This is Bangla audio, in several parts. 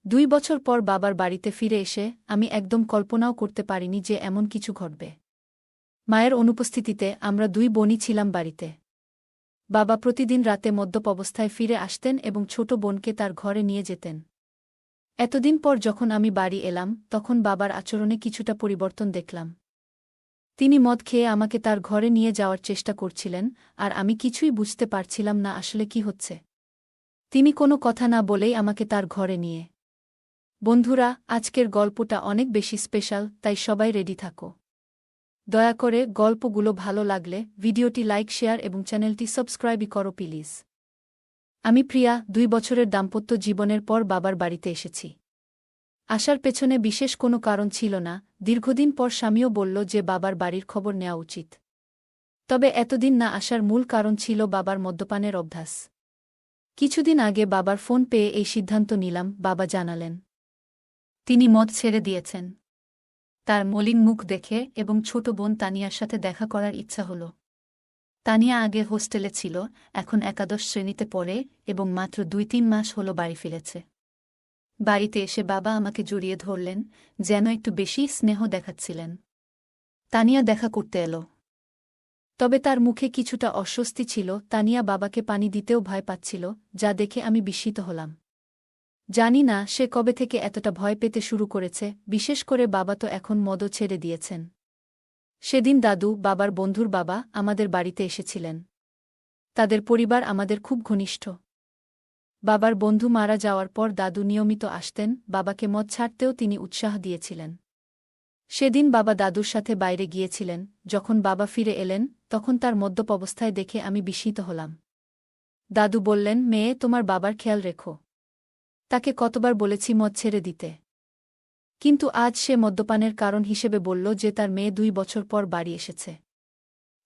2 বছর পর বাবার বাড়িতে ফিরে এসে আমি একদম কল্পনাও করতে পারিনি যে এমন কিছু ঘটবে। মায়ের অনুপস্থিতিতে আমরা 2 বোনই ছিলাম বাড়িতে। বাবা প্রতিদিন রাতে মদ্যপ অবস্থায় ফিরে আসতেন এবং ছোট বোনকে তার ঘরে নিয়ে যেতেন। এতদিন পর যখন আমি বাড়ি এলাম তখন বাবার আচরণে কিছুটা পরিবর্তন দেখলাম। তিনি মদ খেয়ে আমাকে তার ঘরে নিয়ে যাওয়ার চেষ্টা করছিলেন, আর আমি কিছুই বুঝতে পারছিলাম না আসলে কি হচ্ছে। তিনি কোনো কথা না বলেই আমাকে তার ঘরে নিয়ে। বন্ধুরা, আজকের গল্পটা অনেক বেশি স্পেশাল, তাই সবাই রেডি থাকো। দয়া করে গল্পগুলো ভালো লাগলে ভিডিওটি লাইক, শেয়ার এবং চ্যানেলটি সাবস্ক্রাইবই করো প্লিজ। আমি প্রিয়া, 2 বছরের দাম্পত্য জীবনের পর বাবার বাড়িতে এসেছি। আসার পেছনে বিশেষ কোনো কারণ ছিল না, দীর্ঘদিন পর স্বামীও বলল যে বাবার বাড়ির খবর নেওয়া উচিত। তবে এতদিন না আসার মূল কারণ ছিল বাবার মদ্যপানের অভ্যাস। কিছুদিন আগে বাবার ফোন পেয়ে এই সিদ্ধান্ত নিলাম। বাবা জানালেন তিনি মদ ছেড়ে দিয়েছেন। তার মলিন মুখ দেখে এবং ছোট বোন তানিয়ার সাথে দেখা করার ইচ্ছা হল। তানিয়া আগে হোস্টেলে ছিল, এখন একাদশ শ্রেণীতে পড়ে এবং মাত্র 2-3 মাস হল বাড়ি ফিরেছে। বাড়িতে এসে বাবা আমাকে জড়িয়ে ধরলেন, যেন একটু বেশি স্নেহ দেখাচ্ছিলেন। তানিয়া দেখা করতে এলো, তবে তার মুখে কিছুটা অস্বস্তি ছিল। তানিয়া বাবাকে পানি দিতেও ভয় পাচ্ছিল, যা দেখে আমি বিস্মিত হলাম। জানি না সে কবে থেকে এতটা ভয় পেতে শুরু করেছে, বিশেষ করে বাবা তো এখন মদও ছেড়ে দিয়েছেন। সেদিন দাদু, বাবার বন্ধুর বাবা, আমাদের বাড়িতে এসেছিলেন। তাদের পরিবার আমাদের খুব ঘনিষ্ঠ। বাবার বন্ধু মারা যাওয়ার পর দাদু নিয়মিত আসতেন, বাবাকে মদ ছাড়তেও তিনি উৎসাহ দিয়েছিলেন। সেদিন বাবা দাদুর সাথে বাইরে গিয়েছিলেন। যখন বাবা ফিরে এলেন তখন তার মদ্যপ অবস্থায় দেখে আমি বিস্মিত হলাম। দাদু বললেন, মেয়ে, তোমার বাবার খেয়াল রেখো। তাকে কতবার বলেছি মদ ছেড়ে দিতে, কিন্তু আজ সে মদ্যপানের কারণ হিসেবে বলল যে তার মেয়ে 2 বছর পর বাড়ি এসেছে।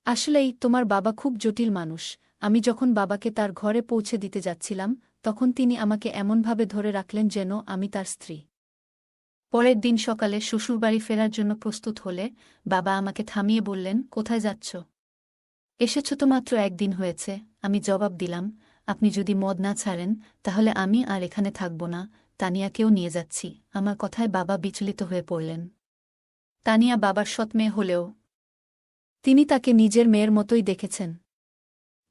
আসলেই তোমার বাবা খুব জটিল মানুষ। আমি যখন বাবাকে তার ঘরে পৌঁছে দিতে যাচ্ছিলাম তখন তিনি আমাকে এমনভাবে ধরে রাখলেন যেন আমি তার স্ত্রী। পরের দিন সকালে শ্বশুরবাড়ি ফেরার জন্য প্রস্তুত হলে বাবা আমাকে থামিয়ে বললেন, কোথায় যাচ্ছ? এসেছ তো মাত্র 1 দিন হয়েছে। আমি জবাব দিলাম, আপনি যদি মদ না ছাড়েন তাহলে আমি আর এখানে থাকব না, তানিয়াকেও নিয়ে যাচ্ছি। আমার কথায় বাবা বিচলিত হয়ে পড়লেন। তানিয়া বাবার সৎ মেয়ে হলেও তিনি তাকে নিজের মেয়ের মতোই দেখেছেন।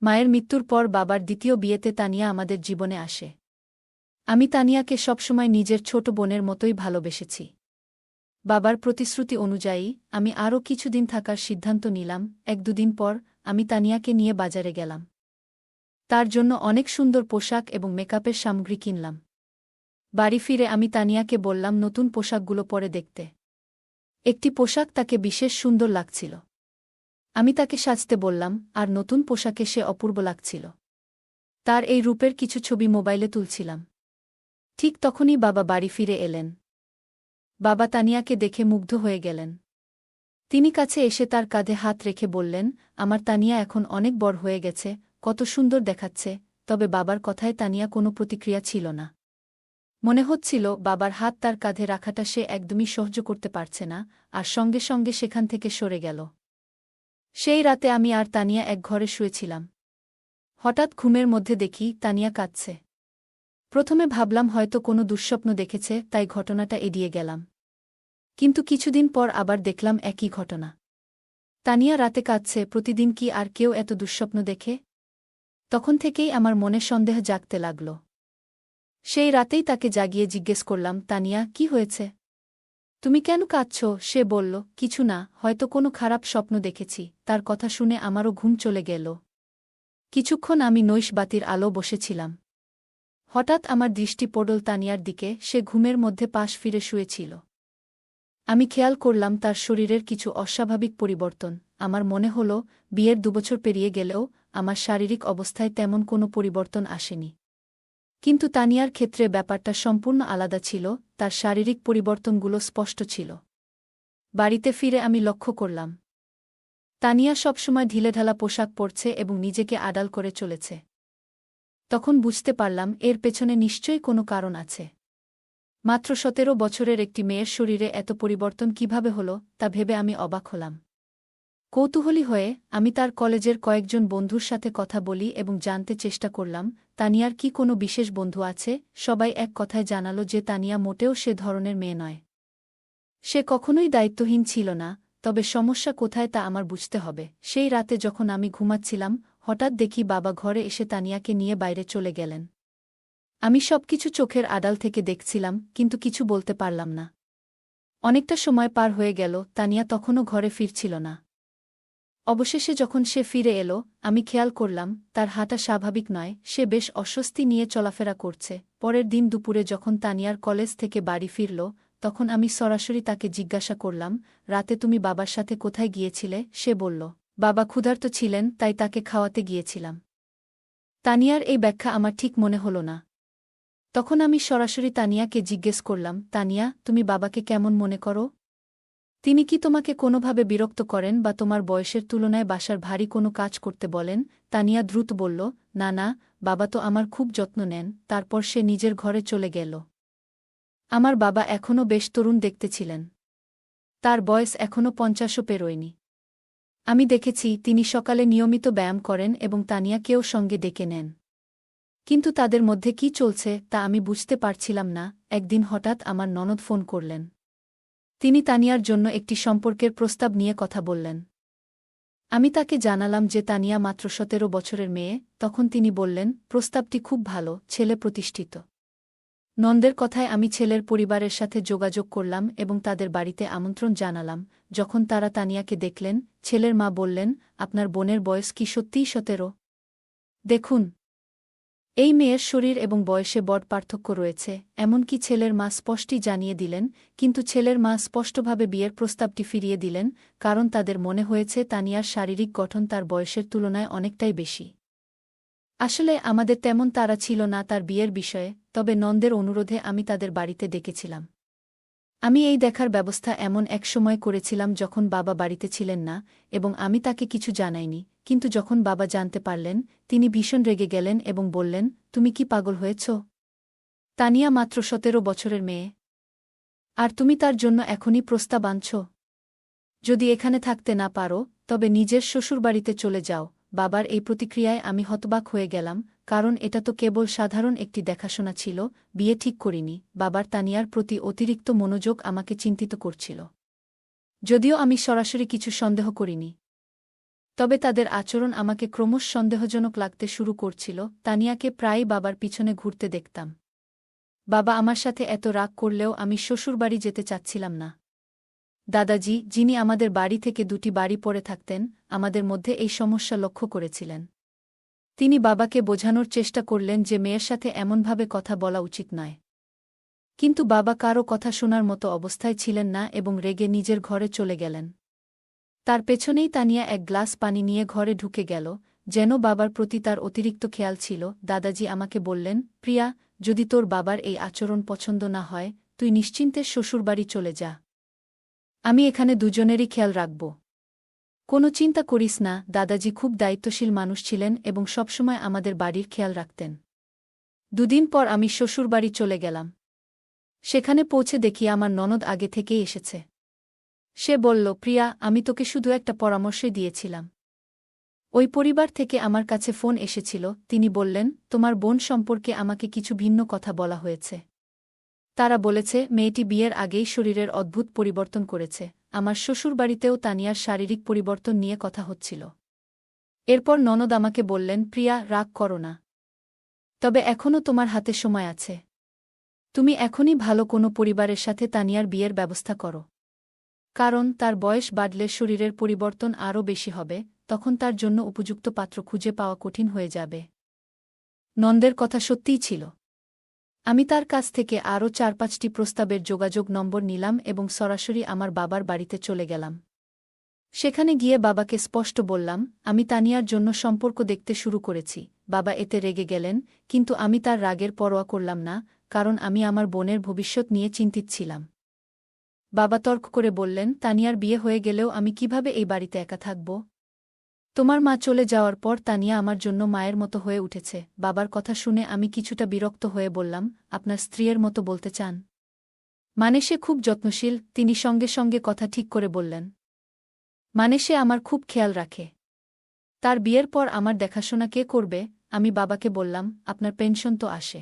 মায়ের মৃত্যুর পর বাবার দ্বিতীয় বিয়েতে তানিয়া আমাদের জীবনে আসে। আমি তানিয়াকে সবসময় নিজের ছোট বোনের মতোই ভালোবেসেছি। বাবার প্রতিশ্রুতি অনুযায়ী আমি আরও কিছুদিন থাকার সিদ্ধান্ত নিলাম। 1-2 দিন পর আমি তানিয়াকে নিয়ে বাজারে গেলাম। তার জন্য অনেক সুন্দর পোশাক এবং মেকআপের সামগ্রী কিনলাম। বাড়ি ফিরে আমি তানিয়াকে বললাম নতুন পোশাকগুলো পরে দেখতে। একটি পোশাক তাকে বিশেষ সুন্দর লাগছিল। আমি তাকে সাজতে বললাম, আর নতুন পোশাকে সে অপূর্ব লাগছিল। তার এই রূপের কিছু ছবি মোবাইলে তুলছিলাম। ঠিক তখনই বাবা বাড়ি ফিরে এলেন। বাবা তানিয়াকে দেখে মুগ্ধ হয়ে গেলেন। তিনি কাছে এসে তার কাঁধে হাত রেখে বললেন, আমার তানিয়া এখন অনেক বড় হয়ে গেছে, কত সুন্দর দেখাচ্ছে। তবে বাবার কথায় তানিয়া কোনো প্রতিক্রিয়া ছিল না। মনে হচ্ছিল বাবার হাত তার কাঁধে রাখাটা সে একদমই সহ্য করতে পারছে না, আর সঙ্গে সঙ্গে সেখান থেকে সরে গেল। সেই রাতে আমি আর তানিয়া এক ঘরে শুয়েছিলাম। হঠাৎ ঘুমের মধ্যে দেখি তানিয়া কাঁদছে। প্রথমে ভাবলাম হয়তো কোনো দুঃস্বপ্ন দেখেছে, তাই ঘটনাটা এড়িয়ে গেলাম। কিন্তু কিছুদিন পর আবার দেখলাম একই ঘটনা। তানিয়া রাতে কাঁদছে। প্রতিদিন কি আর কেউ এত দুঃস্বপ্ন দেখে? তখন থেকেই আমার মনে সন্দেহ জাগতে লাগল। সেই রাতেই তাকে জাগিয়ে জিজ্ঞেস করলাম, তানিয়া, কি হয়েছে? তুমি কেন কাঁদছ? সে বলল, কিছু না, হয়তো কোনো খারাপ স্বপ্ন দেখেছি। তার কথা শুনে আমারও ঘুম চলে গেল। কিছুক্ষণ আমি নৈশ বাতির আলো বসেছিলাম। হঠাৎ আমার দৃষ্টি পড়ল তানিয়ার দিকে। সে ঘুমের মধ্যে পাশ ফিরে শুয়েছিল। আমি খেয়াল করলাম তার শরীরের কিছু অস্বাভাবিক পরিবর্তন। আমার মনে হল বিয়ের 2 বছর পেরিয়ে গেলেও আমার শারীরিক অবস্থায় তেমন কোনো পরিবর্তন আসেনি। কিন্তু তানিয়ার ক্ষেত্রে ব্যাপারটা সম্পূর্ণ আলাদা ছিল। তার শারীরিক পরিবর্তনগুলো স্পষ্ট ছিল। বাড়িতে ফিরে আমি লক্ষ্য করলাম তানিয়া সবসময় ঢিলেঢালা পোশাক পরছে এবং নিজেকে আড়াল করে চলেছে। তখন বুঝতে পারলাম এর পেছনে নিশ্চয়ই কোনো কারণ আছে। মাত্র 17 বছরের একটি মেয়ের শরীরে এত পরিবর্তন কিভাবে হলো তা ভেবে আমি অবাক হলাম। কৌতূহলী হয়ে আমি তার কলেজের কয়েকজন বন্ধুর সাথে কথা বলি এবং জানতে চেষ্টা করলাম তানিয়ার কি কোনো বিশেষ বন্ধু আছে। সবাই এক কথায় জানালো যে তানিয়া মোটেও সে ধরনের মেয়ে নয়। সে কখনোই দায়িত্বহীন ছিল না, তবে সমস্যা কোথায় তা আমার বুঝতে হবে। সেই রাতে যখন আমি ঘুমাচ্ছিলাম, হঠাৎ দেখি বাবা ঘরে এসে তানিয়াকে নিয়ে বাইরে চলে গেলেন। আমি সবকিছু চোখের আড়াল থেকে দেখছিলাম, কিন্তু কিছু বলতে পারলাম না। অনেকটা সময় পার হয়ে গেল, তানিয়া তখনও ঘরে ফিরছিল না। অবশেষে যখন সে ফিরে এলো, আমি খেয়াল করলাম তার হাঁটা স্বাভাবিক নয়, সে বেশ অস্বস্তি নিয়ে চলাফেরা করছে। পরের দিন দুপুরে যখন তানিয়ার কলেজ থেকে বাড়ি ফিরল, তখন আমি সরাসরি তাকে জিজ্ঞাসা করলাম, রাতে তুমি বাবার সাথে কোথায় গিয়েছিলে? সে বলল, বাবা ক্ষুধার্ত ছিলেন তাই তাকে খাওয়াতে গিয়েছিলাম। তানিয়ার এই ব্যাখ্যা আমার ঠিক মনে হল না। তখন আমি সরাসরি তানিয়াকে জিজ্ঞেস করলাম, তানিয়া, তুমি বাবাকে কেমন মনে করো? তিনি কি তোমাকে কোনোভাবে বিরক্ত করেন বা তোমার বয়সের তুলনায় বাসার ভারী কোনো কাজ করতে বলেন? তানিয়া দ্রুত বলল, না না, বাবা তো আমার খুব যত্ন নেন। তারপর সে নিজের ঘরে চলে গেল। আমার বাবা এখনও বেশ তরুণ দেখতে ছিলেন। তার বয়স এখনও ৫০ও পেরোয়নি। আমি দেখেছি তিনি সকালে নিয়মিত ব্যায়াম করেন এবং তানিয়াকেও সঙ্গে ডেকে নেন। কিন্তু তাদের মধ্যে কি চলছে তা আমি বুঝতে পারছিলাম না। একদিন হঠাৎ আমার ননদ ফোন করলেন। তিনি তানিয়ার জন্য একটি সম্পর্কের প্রস্তাব নিয়ে কথা বললেন। আমি তাকে জানালাম যে তানিয়া মাত্র ১৭ বছরের মেয়ে। তখন তিনি বললেন, প্রস্তাবটি খুব ভালো, ছেলে প্রতিষ্ঠিত। নন্দের কথায় আমি ছেলের পরিবারের সাথে যোগাযোগ করলাম এবং তাদের বাড়িতে আমন্ত্রণ জানালাম। যখন তারা তানিয়াকে দেখলেন, ছেলের মা বললেন, আপনার বোনের বয়স কি সত্যিই ১৭? দেখুন, এই মেয়ের শরীর এবং বয়সে বড় পার্থক্য রয়েছে। এমনকি ছেলের মা স্পষ্টই জানিয়ে দিলেন, কিন্তু ছেলের মা স্পষ্টভাবে বিয়ের প্রস্তাবটি ফিরিয়ে দিলেন, কারণ তাদের মনে হয়েছে তানিয়ার শারীরিক গঠন তার বয়সের তুলনায় অনেকটাই বেশি। আসলে আমাদের তেমন তাড়া ছিল না তার বিয়ের বিষয়ে, তবে নন্দের অনুরোধে আমি তাদের বাড়িতে ডেকেছিলাম। আমি এই দেখার ব্যবস্থা এমন এক সময় করেছিলাম যখন বাবা বাড়িতে ছিলেন না, এবং আমি তাকে কিছু জানাইনি। কিন্তু যখন বাবা জানতে পারলেন, তিনি ভীষণ রেগে গেলেন এবং বললেন, তুমি কি পাগল হয়েছ? তানিয়া মাত্র ১৭ বছরের মেয়ে। আর তুমি তার জন্য এখনই প্রস্তাব আনছ? যদি এখানে থাকতে না পারো, তবে নিজের শ্বশুরবাড়িতে চলে যাও। বাবার এই প্রতিক্রিয়ায় আমি হতবাক হয়ে গেলাম, কারণ এটা তো কেবল সাধারণ একটি দেখাশোনা ছিল, বিয়ে ঠিক করিনি। বাবার তানিয়ার প্রতি অতিরিক্ত মনোযোগ আমাকে চিন্তিত করছিল। যদিও আমি সরাসরি কিছু সন্দেহ করিনি, তবে তাদের আচরণ আমাকে ক্রমশ সন্দেহজনক লাগতে শুরু করছিল। তানিয়াকে প্রায়ই বাবার পিছনে ঘুরতে দেখতাম। বাবা আমার সাথে এত রাগ করলেও আমি শ্বশুরবাড়ি যেতে চাচ্ছিলাম না। দাদাজি, যিনি আমাদের বাড়ি থেকে ২টি বাড়ি পরে থাকতেন, আমাদের মধ্যে এই সমস্যা লক্ষ্য করেছিলেন। তিনি বাবাকে বোঝানোর চেষ্টা করলেন যে মেয়ের সাথে এমনভাবে কথা বলা উচিত নয়। কিন্তু বাবা কারও কথা শোনার মতো অবস্থায় ছিলেন না এবং রেগে নিজের ঘরে চলে গেলেন। তার পেছনেই তানিয়া এক গ্লাস পানি নিয়ে ঘরে ঢুকে গেল, যেন বাবার প্রতি তার অতিরিক্ত খেয়াল ছিল। দাদাজি আমাকে বললেন, প্রিয়া, যদি তোর বাবার এই আচরণ পছন্দ না হয়, তুই নিশ্চিন্তে শ্বশুরবাড়ি চলে যা। আমি এখানে দুজনেরই খেয়াল রাখব। কোনো চিন্তা করিস না। দাদাজি খুব দায়িত্বশীল মানুষ ছিলেন এবং সবসময় আমাদের বাড়ির খেয়াল রাখতেন। ২ দিন পর আমি শ্বশুরবাড়ি চলে গেলাম। সেখানে পৌঁছে দেখি আমার ননদ আগে থেকেই এসেছে। সে বলল, প্রিয়া, আমি তোকে শুধু একটা পরামর্শই দিয়েছিলাম। ওই পরিবার থেকে আমার কাছে ফোন এসেছিল। তিনি বললেন, তোমার বোন সম্পর্কে আমাকে কিছু ভিন্ন কথা বলা হয়েছে। তারা বলেছে মেয়েটি বিয়ের আগেই শরীরের অদ্ভুত পরিবর্তন করেছে। আমার শ্বশুরবাড়িতেও তানিয়ার শারীরিক পরিবর্তন নিয়ে কথা হচ্ছিল। এরপর ননদ আমাকে বললেন, প্রিয়া, রাগ করো না। তবে এখনও তোমার হাতে সময় আছে। তুমি এখনই ভালো কোনো পরিবারের সাথে তানিয়ার বিয়ের ব্যবস্থা করো। কারণ তার বয়স বাড়লে শরীরের পরিবর্তন আরও বেশি হবে, তখন তার জন্য উপযুক্ত পাত্র খুঁজে পাওয়া কঠিন হয়ে যাবে। নন্দের কথা সত্যিই ছিল। আমি তার কাছ থেকে আরও ৪-৫টি প্রস্তাবের যোগাযোগ নম্বর নিলাম এবং সরাসরি আমার বাবার বাড়িতে চলে গেলাম। সেখানে গিয়ে বাবাকে স্পষ্ট বললাম, আমি তানিয়ার জন্য সম্পর্ক দেখতে শুরু করেছি। বাবা এতে রেগে গেলেন, কিন্তু আমি তার রাগের পরোয়া করলাম না, কারণ আমি আমার বোনের ভবিষ্যৎ নিয়ে চিন্তিত ছিলাম। বাবা তর্ক করে বললেন, তানিয়ার বিয়ে হয়ে গেলেও আমি কিভাবে এই বাড়িতে একা থাকব? তোমার মা চলে যাওয়ার পর তানিয়া আমার জন্য মায়ের মতো হয়ে উঠেছে। বাবার কথা শুনে আমি কিছুটা বিরক্ত হয়ে বললাম, আপনার স্ত্রীর মতো বলতে চান? মানে সে খুব যত্নশীল? তিনি সঙ্গে সঙ্গে কথা ঠিক করে বললেন, মানে সে আমার খুব খেয়াল রাখে। তার বিয়ের পর আমার দেখাশোনা কে করবে? আমি বাবাকে বললাম, আপনার পেনশন তো আসে।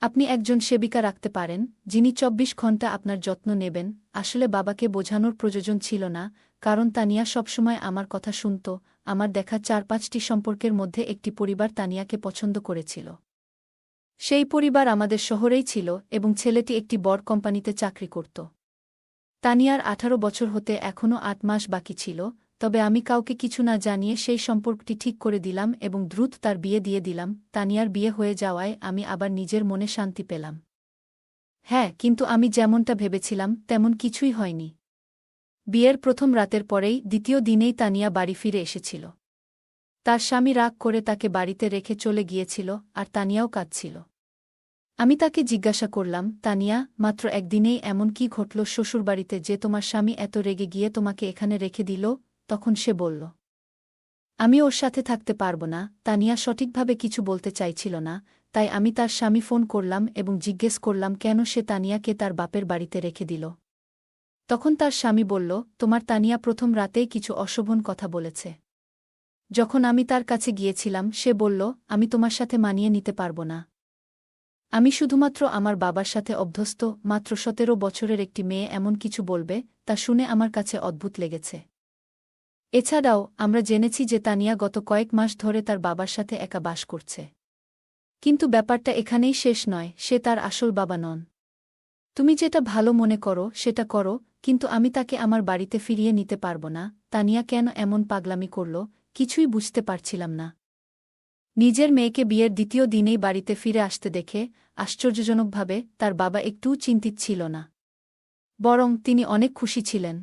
আপনি একজন সেবিকা রাখতে পারেন, যিনি ২৪ ঘণ্টা আপনার যত্ন নেবেন। আসলে বাবাকে বোঝানোর প্রয়োজন ছিল না, কারণ তানিয়া সবসময় আমার কথা শুনত। আমার দেখা ৪-৫টি সম্পর্কের মধ্যে একটি পরিবার তানিয়াকে পছন্দ করেছিল। সেই পরিবার আমাদের শহরেই ছিল এবং ছেলেটি একটি বড় কোম্পানিতে চাকরি করত। তানিয়ার ১৮ বছর হতে এখনও ৮ মাস বাকি ছিল, তবে আমি কাউকে কিছু না জানিয়ে সেই সম্পর্কটি ঠিক করে দিলাম এবং দ্রুত তার বিয়ে দিয়ে দিলাম। তানিয়ার বিয়ে হয়ে যাওয়ায় আমি আবার নিজের মনে শান্তি পেলাম। হ্যাঁ, কিন্তু আমি যেমনটা ভেবেছিলাম তেমন কিছুই হয়নি। বিয়ের প্রথম রাতের পরেই দ্বিতীয় দিনেই তানিয়া বাড়ি ফিরে এসেছিল। তার স্বামী রাগ করে তাকে বাড়িতে রেখে চলে গিয়েছিল, আর তানিয়াও কাঁদছিল। আমি তাকে জিজ্ঞাসা করলাম, তানিয়া, মাত্র একদিনেই এমন কি ঘটল শ্বশুরবাড়িতে যে তোমার স্বামী এত রেগে গিয়ে তোমাকে এখানে রেখে দিল? তখন সে বলল, আমি ওর সাথে থাকতে পারব না। তানিয়া সঠিকভাবে কিছু বলতে চাইছিল না, তাই আমি তার স্বামী ফোন করলাম এবং জিজ্ঞেস করলাম কেন সে তানিয়াকে তার বাপের বাড়িতে রেখে দিল। তখন তার স্বামী বলল, তোমার তানিয়া প্রথম রাতেই কিছু অশোভন কথা বলেছে। যখন আমি তার কাছে গিয়েছিলাম সে বলল, আমি তোমার সাথে মানিয়ে নিতে পারব না। আমি শুধুমাত্র আমার বাবার সাথে অভ্যস্ত। মাত্র ১৭ বছরের একটি মেয়ে এমন কিছু বলবে, তা শুনে আমার কাছে অদ্ভুত লেগেছে। এছাড়াও আমরা জেনেছি যে তানিয়া গত কয়েক মাস ধরে তার বাবার সাথে একা বাস করছে। কিন্তু ব্যাপারটা এখানেই শেষ নয়, সে তার আসল বাবা নন। তুমি যেটা ভালো মনে করো সেটা করো, কিন্তু আমি তাকে আমার বাড়িতে ফিরিয়ে নিতে পারব না। তানিয়া কেন এমন পাগলামি করল, কিছুই বুঝতে পারছিলাম না। নিজের মেয়েকে বিয়ের দ্বিতীয় দিনেই বাড়িতে ফিরে আসতে দেখে আশ্চর্যজনকভাবে তার বাবা একটুও চিন্তিত ছিল না। বরং তিনি অনেক খুশি ছিলেন।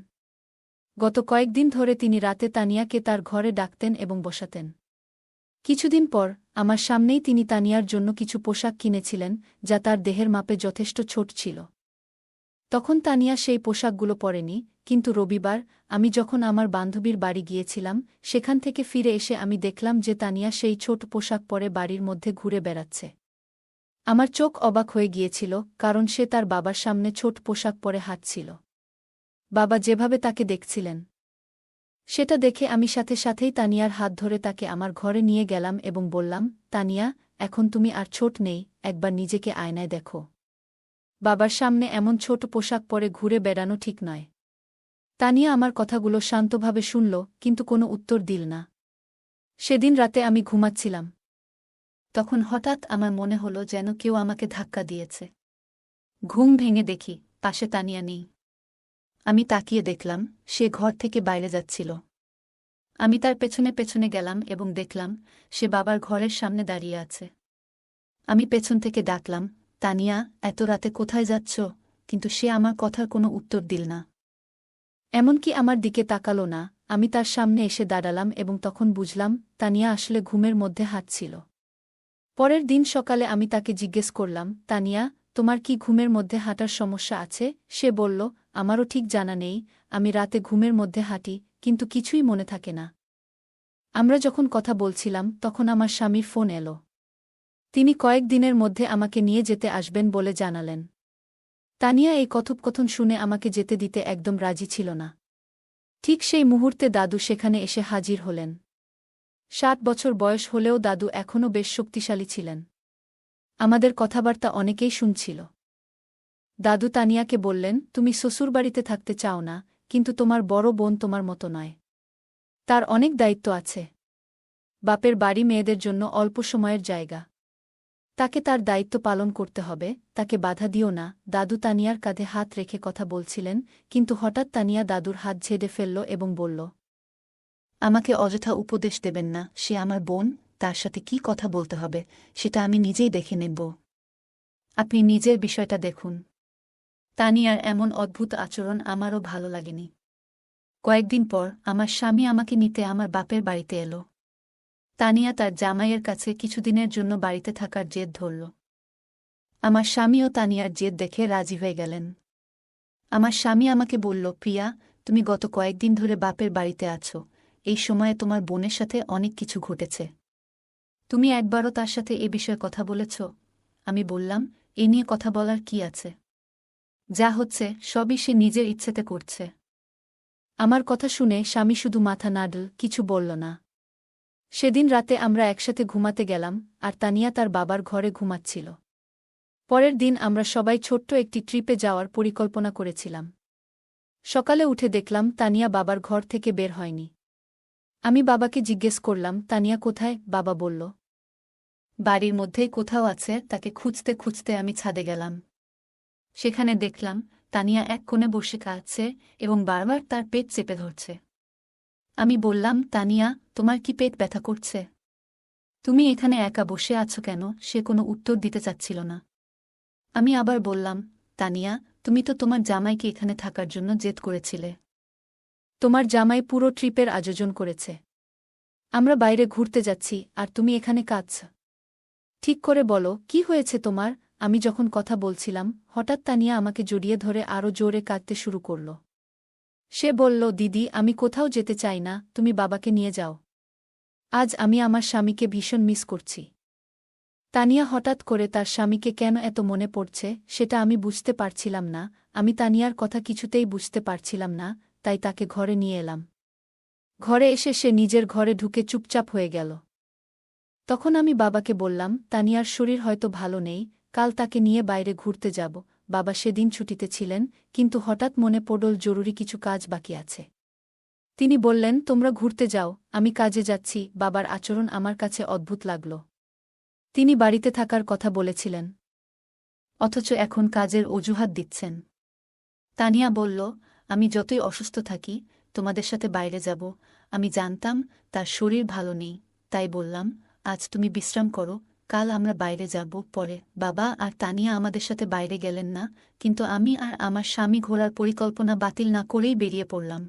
গত কয়েকদিন ধরে তিনি রাতে তানিয়াকে তার ঘরে ডাকতেন এবং বসাতেন। কিছুদিন পর আমার সামনেই তিনি তানিয়ার জন্য কিছু পোশাক কিনেছিলেন, যা তার দেহের মাপে যথেষ্ট ছোট ছিল। তখন তানিয়া সেই পোশাকগুলো পরেনি, কিন্তু রবিবার আমি যখন আমার বান্ধবীর বাড়ি গিয়েছিলাম, সেখান থেকে ফিরে এসে আমি দেখলাম যে তানিয়া সেই ছোট পোশাক পরে বাড়ির মধ্যে ঘুরে বেড়াচ্ছে। আমার চোখ অবাক হয়ে গিয়েছিল, কারণ সে তার বাবার সামনে ছোট পোশাক পরে হাঁটছিল। বাবা যেভাবে তাকে দেখছিলেন সেটা দেখে আমি সাথে সাথেই তানিয়ার হাত ধরে তাকে আমার ঘরে নিয়ে গেলাম এবং বললাম, তানিয়া, এখন তুমি আর ছোট নেই, একবার নিজেকে আয়নায় দেখো। বাবার সামনে এমন ছোট পোশাক পরে ঘুরে বেড়ানো ঠিক নয়। তানিয়া আমার কথাগুলো শান্তভাবে শুনল, কিন্তু কোনো উত্তর দিল না। সেদিন রাতে আমি ঘুমাচ্ছিলাম। তখন হঠাৎ আমার মনে হলো যেন কেউ আমাকে ধাক্কা দিয়েছে। ঘুম ভেঙে দেখি পাশে তানিয়া নেই। আমি তাকিয়ে দেখলাম সে ঘর থেকে বাইরে যাচ্ছিল। আমি তার পেছনে পেছনে গেলাম এবং দেখলাম সে বাবার ঘরের সামনে দাঁড়িয়ে আছে। আমি পেছন থেকে ডাকলাম, তানিয়া, এত রাতে কোথায় যাচ্ছ? কিন্তু সে আমার কথার কোনো উত্তর দিল না। এমনকি আমার দিকে তাকালো না। আমি তার সামনে এসে দাঁড়ালাম এবং তখন বুঝলাম তানিয়া আসলে ঘুমের মধ্যে হাঁটছিল। পরের দিন সকালে আমি তাকে জিজ্ঞেস করলাম, তানিয়া, তোমার কি ঘুমের মধ্যে হাঁটার সমস্যা আছে? সে বলল, আমারও ঠিক জানা নেই, আমি রাতে ঘুমের মধ্যে হাঁটি, কিন্তু কিছুই মনে থাকে না। আমরা যখন কথা বলছিলাম তখন আমার স্বামীর ফোন এলো। তিনি কয়েকদিনের মধ্যে আমাকে নিয়ে যেতে আসবেন বলে জানালেন। তানিয়া এই কথোপকথন শুনে আমাকে যেতে দিতে একদম রাজি ছিল না। ঠিক সেই মুহূর্তে দাদু সেখানে এসে হাজির হলেন। ৭ বছর বয়স হলেও দাদু এখনও বেশ শক্তিশালী ছিলেন। আমাদের কথাবার্তা অনেকেই শুনছিল। দাদু তানিয়াকে বললেন, তুমি শ্বশুরবাড়িতে থাকতে চাও না, কিন্তু তোমার বড় বোন তোমার মতো নয়। তার অনেক দায়িত্ব আছে। বাপের বাড়ি মেয়েদের জন্য অল্প সময়ের জায়গা। তাকে তার দায়িত্ব পালন করতে হবে, তাকে বাধা দিও না। দাদু তানিয়ার কাঁধে হাত রেখে কথা বলছিলেন, কিন্তু হঠাৎ তানিয়া দাদুর হাত ঝেড়ে ফেলল এবং বলল, আমাকে অযথা উপদেশ দেবেন না। সে আমার বোন, তার সাথে কি কথা বলতে হবে সেটা আমি নিজেই দেখে নেব। আপনি নিজের বিষয়টা দেখুন। তানিয়ার এমন অদ্ভুত আচরণ আমারও ভালো লাগেনি। কয়েকদিন পর আমার স্বামী আমাকে নিতে আমার বাপের বাড়িতে এলো। তানিয়া তার জামাইয়ের কাছে কিছুদিনের জন্য বাড়িতে থাকার জেদ ধরল। আমার স্বামীও তানিয়ার জেদ দেখে রাজি হয়ে গেলেন। আমার স্বামী আমাকে বলল, প্রিয়া, তুমি গত কয়েকদিন ধরে বাপের বাড়িতে আছো। এই সময়ে তোমার বোনের সাথে অনেক কিছু ঘটেছে। তুমি একবারও তার সাথে এ বিষয়ে কথা বলেছ? আমি বললাম, এ নিয়ে কথা বলার কি আছে? যা হচ্ছে সবই সে নিজের ইচ্ছেতে করছে। আমার কথা শুনে স্বামী শুধু মাথা নাড়ল, কিছু বলল না। সেদিন রাতে আমরা একসাথে ঘুমাতে গেলাম, আর তানিয়া তার বাবার ঘরে ঘুমাচ্ছিল। পরের দিন আমরা সবাই ছোট্ট একটি ট্রিপে যাওয়ার পরিকল্পনা করেছিলাম। সকালে উঠে দেখলাম তানিয়া বাবার ঘর থেকে বের হয়নি। আমি বাবাকে জিজ্ঞেস করলাম, তানিয়া কোথায়? বাবা বলল, বাড়ির মধ্যেই কোথাও আছে। তাকে খুঁজতে খুঁজতে আমি ছাদে গেলাম। সেখানে দেখলাম তানিয়া এক কোণে বসে কাঁদছে এবং বারবার তার পেট চেপে ধরছে। আমি বললাম, তানিয়া, তোমার কি পেট ব্যথা করছে? তুমি এখানে একা বসে আছো কেন? সে কোনো উত্তর দিতে চাচ্ছিল না। আমি আবার বললাম, তানিয়া, তুমি তো তোমার জামাইকে এখানে থাকার জন্য জেদ করেছিলে। তোমার জামাই পুরো ট্রিপের আয়োজন করেছে। আমরা বাইরে ঘুরতে যাচ্ছি, আর তুমি এখানে কাঁদছ। ঠিক করে বলো, কি হয়েছে তোমার? আমি যখন কথা বলছিলাম, হঠাৎ তানিয়া আমাকে জড়িয়ে ধরে আরও জোরে কাঁদতে শুরু করল। সে বলল, দিদি, আমি কোথাও যেতে চাই না, তুমি বাবাকে নিয়ে যাও। আজ আমি আমার স্বামীকে ভীষণ মিস করছি। তানিয়া হঠাৎ করে তার স্বামীকে কেন এত মনে পড়ছে সেটা আমি বুঝতে পারছিলাম না। আমি তানিয়ার কথা কিছুতেই বুঝতে পারছিলাম না, তাই তাকে ঘরে নিয়ে এলাম। ঘরে এসে সে নিজের ঘরে ঢুকে চুপচাপ হয়ে গেল। তখন আমি বাবাকে বললাম, তানিয়ার শরীর হয়তো ভালো নেই, কাল তাকে নিয়ে বাইরে ঘুরতে যাব। বাবা সেদিন ছুটিতে ছিলেন, কিন্তু হঠাৎ মনে পড়ল জরুরি কিছু কাজ বাকি আছে। তিনি বললেন, তোমরা ঘুরতে যাও, আমি কাজে যাচ্ছি। বাবার আচরণ আমার কাছে অদ্ভুত লাগল। তিনি বাড়িতে থাকার কথা বলেছিলেন, অথচ এখন কাজের অজুহাত দিচ্ছেন। তানিয়া বলল, আমি যতই অসুস্থ থাকি, তোমাদের সাথে বাইরে যাব। আমি জানতাম তার শরীর ভালো নেই, তাই বললাম, আজ তুমি বিশ্রাম করো, কাল আমরা বাইরে যাব। পরে বাবা আর তানিয়া আমাদের সাথে বাইরে গেলেন না, কিন্তু আমি আর আমার স্বামী ঘোরার পরিকল্পনা বাতিল না করেই বেরিয়ে পড়লাম।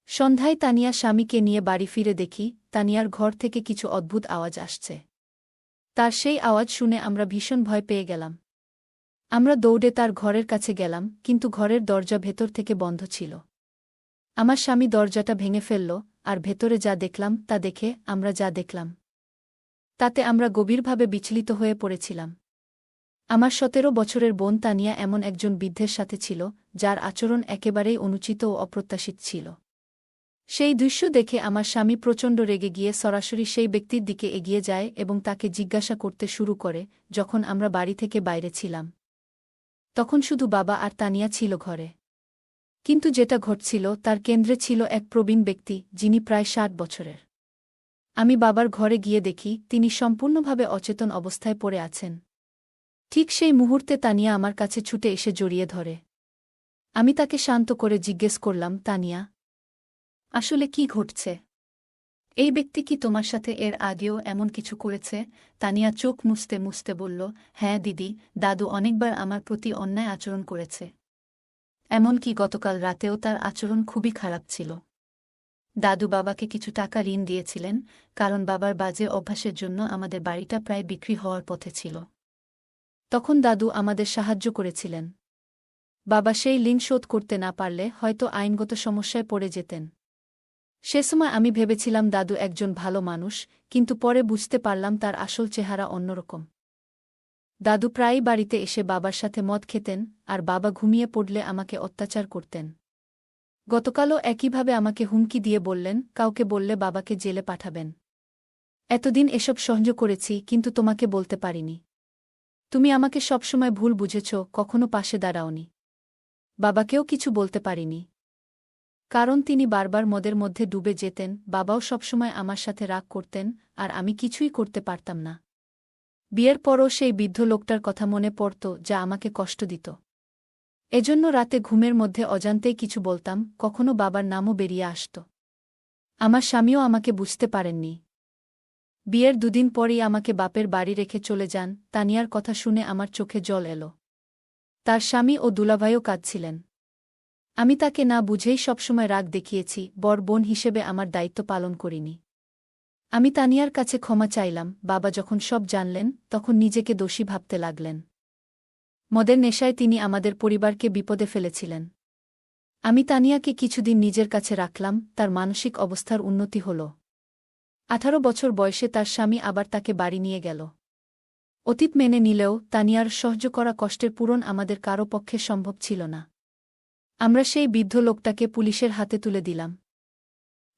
সন্ধ্যায় তানিয়া স্বামীকে নিয়ে বাড়ি ফিরে দেখি তানিয়ার ঘর থেকে কিছু অদ্ভুত আওয়াজ আসছে। তার সেই আওয়াজ শুনে আমরা ভীষণ ভয় পেয়ে গেলাম। আমরা দৌড়ে তার ঘরের কাছে গেলাম, কিন্তু ঘরের দরজা ভেতর থেকে বন্ধ ছিল। আমার স্বামী দরজাটা ভেঙে ফেলল, আর ভেতরে যা দেখলাম তা দেখে আমরা যা দেখলাম তাতে আমরা গভীরভাবে বিচলিত হয়ে পড়েছিলাম। আমার ১৭ বছরের বোন তানিয়া এমন একজন বৃদ্ধের সাথে ছিল, যার আচরণ একেবারেই অনুচিত ও অপ্রত্যাশিত ছিল। সেই দৃশ্য দেখে আমার স্বামী প্রচণ্ড রেগে গিয়ে সরাসরি সেই ব্যক্তির দিকে এগিয়ে যায় এবং তাকে জিজ্ঞাসা করতে শুরু করে। যখন আমরা বাড়ি থেকে বাইরে ছিলাম, তখন শুধু বাবা আর তানিয়া ছিল ঘরে। কিন্তু যেটা ঘটছিল তার কেন্দ্রে ছিল এক প্রবীণ ব্যক্তি, যিনি প্রায় ৬০ বছরের। আমি বাবার ঘরে গিয়ে দেখি তিনি সম্পূর্ণভাবে অচেতন অবস্থায় পড়ে আছেন। ঠিক সেই মুহূর্তে তানিয়া আমার কাছে ছুটে এসে জড়িয়ে ধরে। আমি তাকে শান্ত করে জিজ্ঞেস করলাম, তানিয়া, আসলে কি ঘটছে? এই ব্যক্তি কি তোমার সাথে এর আগেও এমন কিছু করেছে? তানিয়া চোখ মুছতে মুছতে বলল, হ্যাঁ দিদি, দাদু অনেকবার আমার প্রতি অন্যায় আচরণ করেছে। এমনকি গতকাল রাতেও তার আচরণ খুবই খারাপ ছিল। দাদু বাবাকে কিছু টাকা ঋণ দিয়েছিলেন, কারণ বাবার বাজে অভ্যাসের জন্য আমাদের বাড়িটা প্রায় বিক্রি হওয়ার পথে ছিল। তখন দাদু আমাদের সাহায্য করেছিলেন। বাবা সেই ঋণ শোধ করতে না পারলে হয়তো আইনগত সমস্যায় পড়ে যেতেন। সে সময় আমি ভেবেছিলাম দাদু একজন ভালো মানুষ, কিন্তু পরে বুঝতে পারলাম তার আসল চেহারা অন্যরকম। দাদু প্রায়ই বাড়িতে এসে বাবার সাথে মদ খেতেন, আর বাবা ঘুমিয়ে পড়লে আমাকে অত্যাচার করতেন। গতকালও একইভাবে আমাকে হুমকি দিয়ে বললেন, কাউকে বললে বাবাকে জেলে পাঠাবেন। এতদিন এসব সহ্য করেছি, কিন্তু তোমাকে বলতে পারিনি। তুমি আমাকে সবসময় ভুল বুঝেছ, কখনো পাশে দাঁড়াওনি। বাবাকেও কিছু বলতে পারিনি, কারণ তিনি বারবার মদের মধ্যে ডুবে যেতেন। বাবাও সবসময় আমার সাথে রাগ করতেন, আর আমি কিছুই করতে পারতাম না। বিয়ের পরও সেই বৃদ্ধ লোকটার কথা মনে পড়ত, যা আমাকে কষ্ট দিত। এজন্য রাতে ঘুমের মধ্যে অজান্তেই কিছু বলতাম, কখনো বাবার নামও বেরিয়ে আসত। আমার স্বামীও আমাকে বুঝতে পারেননি। বিয়ের দুদিন পরই আমাকে বাপের বাড়ি রেখে চলে যান। তানিয়ার কথা শুনে আমার চোখে জল এলো। তার স্বামী ও দুলাভাইও কাঁদছিলেন। আমি তাকে না বুঝেই সবসময় রাগ দেখিয়েছি, বড় বোন হিসেবে আমার দায়িত্ব পালন করিনি। আমি তানিয়ার কাছে ক্ষমা চাইলাম। বাবা যখন সব জানলেন, তখন নিজেকে দোষী ভাবতে লাগলেন। মদের নেশায় তিনি আমাদের পরিবারকে বিপদে ফেলেছিলেন। আমি তানিয়াকে কিছুদিন নিজের কাছে রাখলাম, তার মানসিক অবস্থার উন্নতি হল। 18 বছর বয়সে তার স্বামী আবার তাকে বাড়ি নিয়ে গেল। অতীত মেনে নিলেও তানিয়ার সহ্য করা কষ্টের পূরণ আমাদের কারও পক্ষে সম্ভব ছিল না। আমরা সেই বৃদ্ধ লোকটাকে পুলিশের হাতে তুলে দিলাম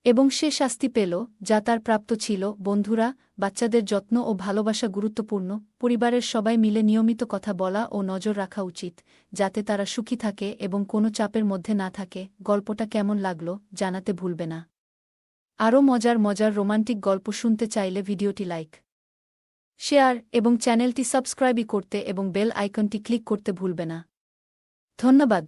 এবং সে শাস্তি পেল যা তার প্রাপ্ত ছিল। বন্ধুরা, বাচ্চাদের যত্ন ও ভালোবাসা গুরুত্বপূর্ণ। পরিবারের সবাই মিলে নিয়মিত কথা বলা ও নজর রাখা উচিত, যাতে তারা সুখী থাকে এবং কোনো চাপের মধ্যে না থাকে। গল্পটা কেমন লাগলো জানাতে ভুলবে না। আরও মজার মজার রোমান্টিক গল্প শুনতে চাইলে ভিডিওটি লাইক, শেয়ার এবং চ্যানেলটি সাবস্ক্রাইব করতে এবং বেল আইকনটি ক্লিক করতে ভুলবে না। ধন্যবাদ।